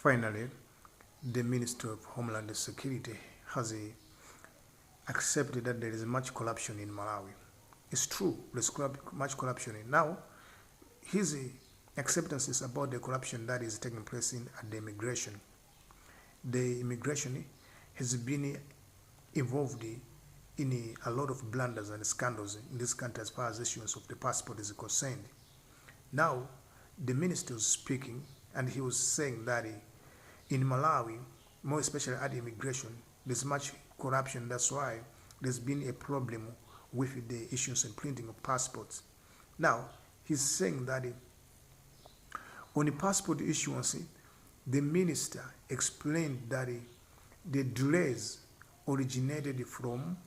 Finally, the Minister of Homeland Security has accepted that there is much corruption in Malawi. It's true, there's much corruption. Now, his acceptance is about the corruption that is taking place at the immigration. The immigration has been involved in a lot of blunders and scandals in this country as far as issuance of the passport is concerned. Now, the minister was speaking, and he was saying that in Malawi, more especially at immigration, there's much corruption. That's why there's been a problem with the issuance and printing of passports. Now, he's saying that on the passport issuance, the minister explained that the delays originated from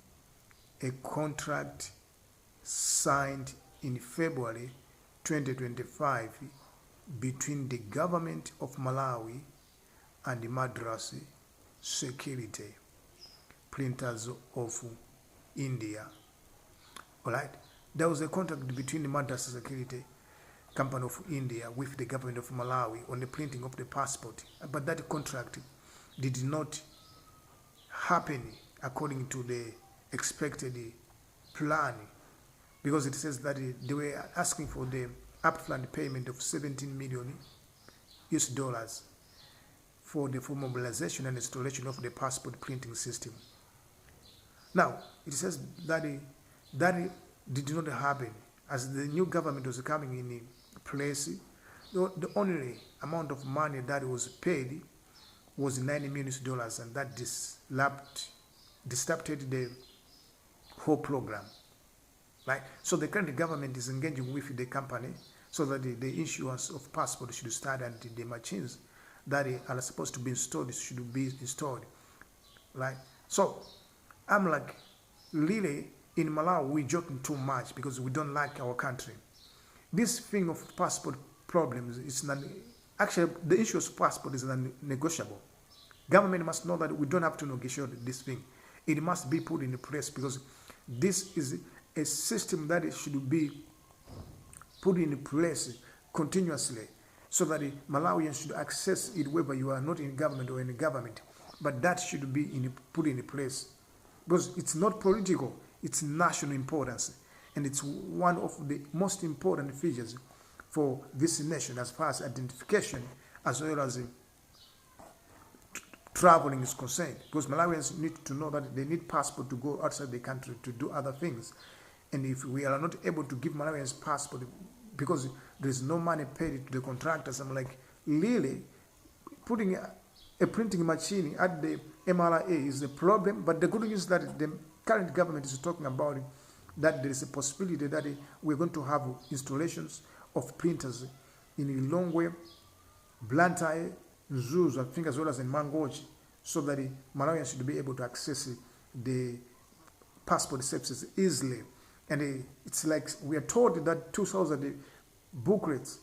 a contract signed in February 2025 between the government of Malawi and the Madras Security Printers of India. All right, there was a contract between the Madras Security Company of India with the government of Malawi on the printing of the passport, but that contract did not happen according to the expected plan, because it says that they were asking for the upfront payment of 17 million US dollars for the mobilization and installation of the passport printing system. Now, it says that that did not happen as the new government was coming in place. The only amount of money that was paid was 90 million dollars, and that disrupted the whole program. Right? So the current government is engaging with the company so that the issuance of passport should start, and the machines that are supposed to be installed should be installed. Right? So I'm like, really, in Malawi, we're joking too much because we don't like our country. This thing of passport problems is not, actually, the issue of passport is non-negotiable. Government must know that we don't have to negotiate this thing. It must be put in place, because this is a system that should be put in place continuously, so that the Malawians should access it whether you are not in government or in government. But that should be put in place, because it's not political, it's national importance, and it's one of the most important features for this nation as far as identification as well as traveling is concerned, because Malawians need to know that they need passport to go outside the country to do other things. And if we are not able to give Malawians passport because there is no money paid to the contractors, I'm like, really, putting a printing machine at the MRA is a problem. But the good news is that the current government is talking about that there is a possibility that we're going to have installations of printers in Lilongwe, Blantyre, Zuzu, I think, as well as in Mangochi, so that the Malawians should be able to access the passport services easily. And it's like we are told that 2,000 booklets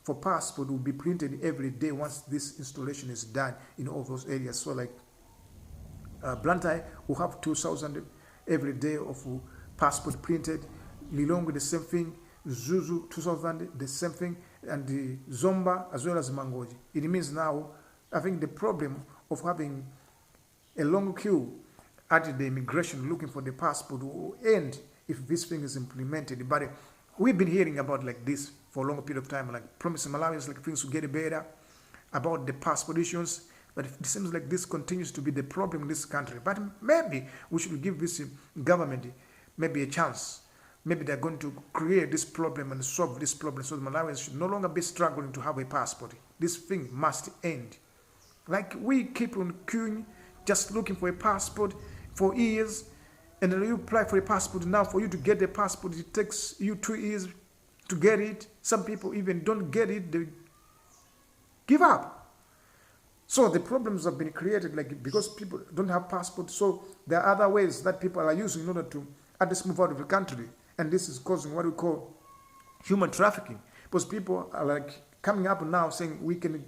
for passport will be printed every day once this installation is done in all those areas. So like Blantyre will have 2,000 every day of passport printed, Lilongwe the same thing, Zuzu 2,000 the same thing, and the Zomba as well as Mangochi. It means now, I think the problem of having a long queue at the immigration looking for the passport will end if this thing is implemented. But we've been hearing about like this for a long period of time, like promising Malawians like things will get better about the passport issues. But it seems like this continues to be the problem in this country. But maybe we should give this government maybe a chance. Maybe they're going to create this problem and solve this problem, so the Malawians should no longer be struggling to have a passport. This thing must end. Like we keep on queuing, just looking for a passport for years, and then you apply for a passport. Now for you to get a passport, it takes you 2 years to get it. Some people even don't get it, they give up. So the problems have been created like because people don't have passports. So there are other ways that people are using in order to at least move out of the country. And this is causing what we call human trafficking. Because people are like coming up now saying we can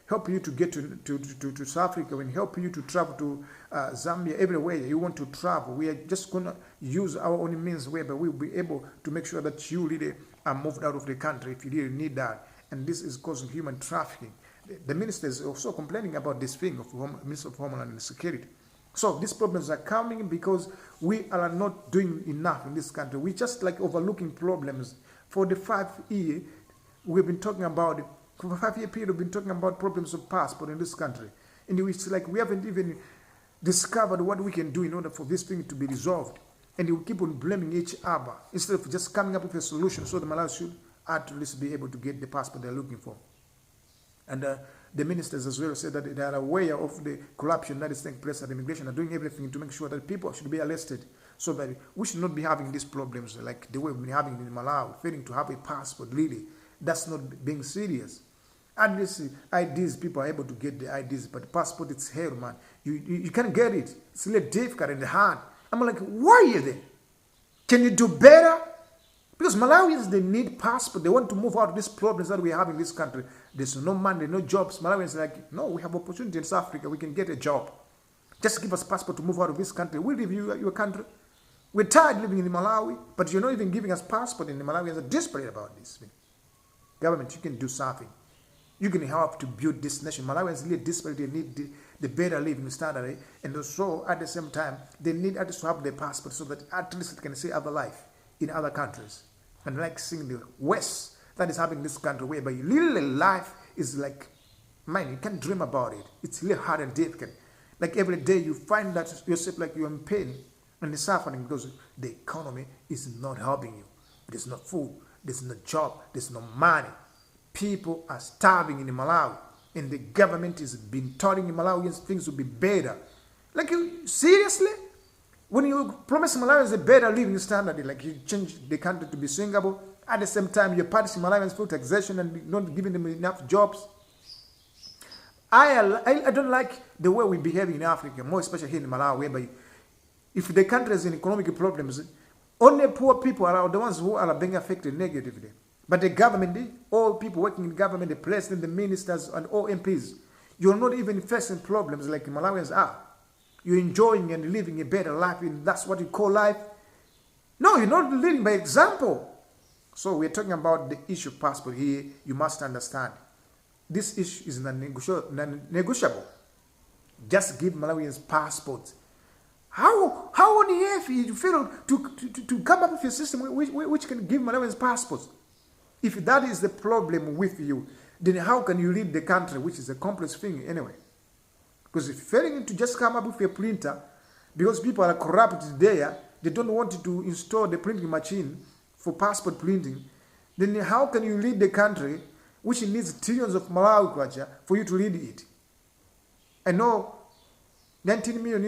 help you to get to South Africa, we can help you to travel to Zambia, everywhere you want to travel. We are just going to use our own means whereby we will be able to make sure that you really are moved out of the country if you really need that. And this is causing human trafficking. the minister is also complaining about this thing of Minister of Homeland Security. So these problems are coming because we are not doing enough in this country. We just like overlooking problems. For the 5 years, we've been talking about it. For a 5-year period, we've been talking about problems of passport in this country. And it's like we haven't even discovered what we can do in order for this thing to be resolved. And we keep on blaming each other instead of just coming up with a solution so the Malawi should at least be able to get the passport they're looking for. And the ministers as well said that they are aware of the corruption that is taking place at immigration and doing everything to make sure that people should be arrested so that we should not be having these problems like the way we've been having in Malawi, failing to have a passport. Really, that's not being serious. And these IDs, people are able to get the IDs, but the passport, it's hell, man. You can't get it. It's really difficult and hard. I'm like, why are you there? Can you do better? Because Malawians, they need passport. They want to move out of these problems that we have in this country. There's no money, no jobs. Malawians are like, no, we have opportunity in South Africa. We can get a job. Just give us passport to move out of this country. We'll leave you your country. We're tired living in Malawi, but you're not even giving us passport. And the Malawians are desperate about this thing. Government, you can do something. You can help to build this nation. Malawians really desperate. They need the better living standard. And also, at the same time, they need at least to have their passport so that at least they can see other life in other countries. And like seeing the West that is happening in this country, whereby little life is like, man, you can't dream about it. It's really hard and difficult. Like every day you find that yourself like you're in pain and suffering because the economy is not helping you. There's no food, there's no job, there's no money. People are starving in Malawi, and the government has been telling Malawians things will be better. Like, seriously? When you promise Malawians a better living standard, like you change the country to be Singapore, at the same time you're punishing Malawians for taxation and not giving them enough jobs. I don't like the way we behave in Africa, more especially here in Malawi, whereby if the country has economic problems, only poor people are the ones who are being affected negatively. But the government, all people working in government, the president, the ministers, and all MPs, you're not even facing problems like Malawians are. You're enjoying and living a better life, and that's what you call life. No, you're not living by example. So we're talking about the issue of passport here. You must understand. This issue is non-negotiable. Just give Malawians passports. How on earth you fail to come up with a system which can give Malawians passports? If that is the problem with you, then how can you lead the country, which is a complex thing anyway? Because if failing to just come up with a printer, because people are corrupt there, they don't want to install the printing machine for passport printing, then how can you lead the country, which needs trillions of Malawi kwacha, for you to lead it? I know $19 million,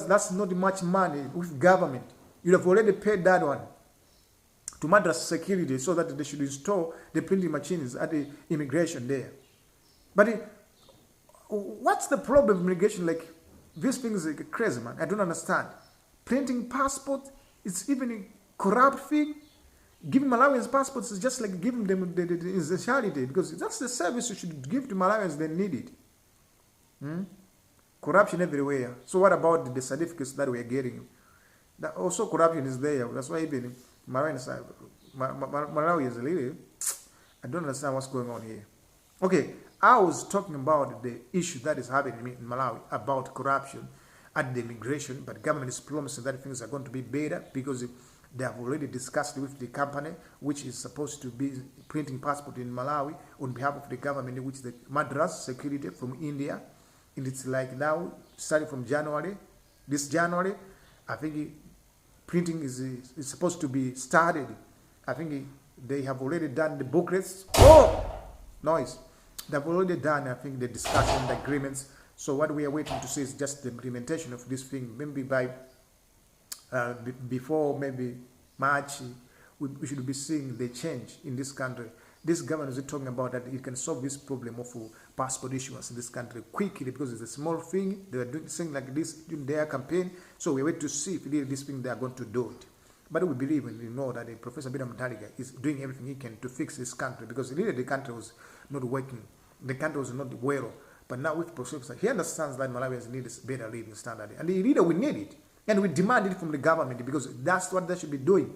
that's not much money with government. You have already paid that one to Madras security so that they should install the printing machines at the immigration there. But what's the problem with immigration? Like, this thing is like crazy, man. I don't understand. Printing passport, it's even a corrupt thing. Giving Malawians passports is just like giving them the essentiality, because that's the service you should give to Malawians. They need it. Corruption everywhere. So what about the certificates that we are getting? That also corruption is there. That's why even Malawi is really, I don't understand what's going on here. Okay, I was talking about the issue that is happening in Malawi about corruption at the immigration, but government is promising that things are going to be better because they have already discussed with the company which is supposed to be printing passport in Malawi on behalf of the government, which is the Madras Security from India. And it's like now, starting from this January, I think printing is supposed to be started. I think they have already done the booklets. Oh, noise. They've already done, I think, the discussion, the agreements. So what we are waiting to see is just the implementation of this thing. Maybe by before maybe March, we should be seeing the change in this country. This government is talking about that it can solve this problem of passport issuance in this country quickly because it's a small thing. They are doing something like this in their campaign. So we wait to see if this thing they are going to do it. But we believe and we know that Professor Bina Mutharika is doing everything he can to fix this country, because really the country was not working. The country was not well. But now with Professor, he understands that Malawians need a better living standard. And the leader, we need it. And we demand it from the government because that's what they should be doing.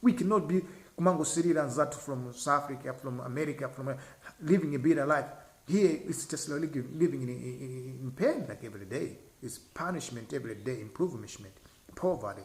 We cannot be Kumango Sri Ranzat from South Africa, from America, from living a better life. Here, it's just living in pain like every day. It's punishment every day, improvement, poverty.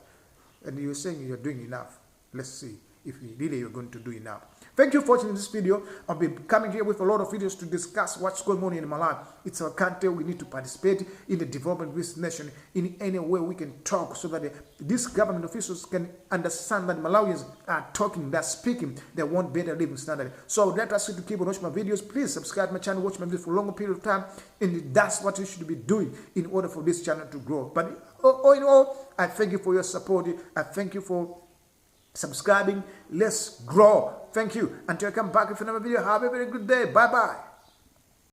And you're saying you're doing enough. Let's see if really you're going to do enough. Thank you for watching this video. I'll be coming here with a lot of videos to discuss what's going on in Malawi. It's our country. We need to participate in the development of this nation in any way we can talk, so that these government officials can understand that Malawians are talking, they're speaking, they want better living standard. So I would like to ask you to keep on watching my videos. Please subscribe to my channel, watch my videos for a longer period of time. And that's what you should be doing in order for this channel to grow. But all in all, I thank you for your support. I thank you for subscribing. Let's grow. Thank you. Until I come back with another video, have a very good day. Bye bye.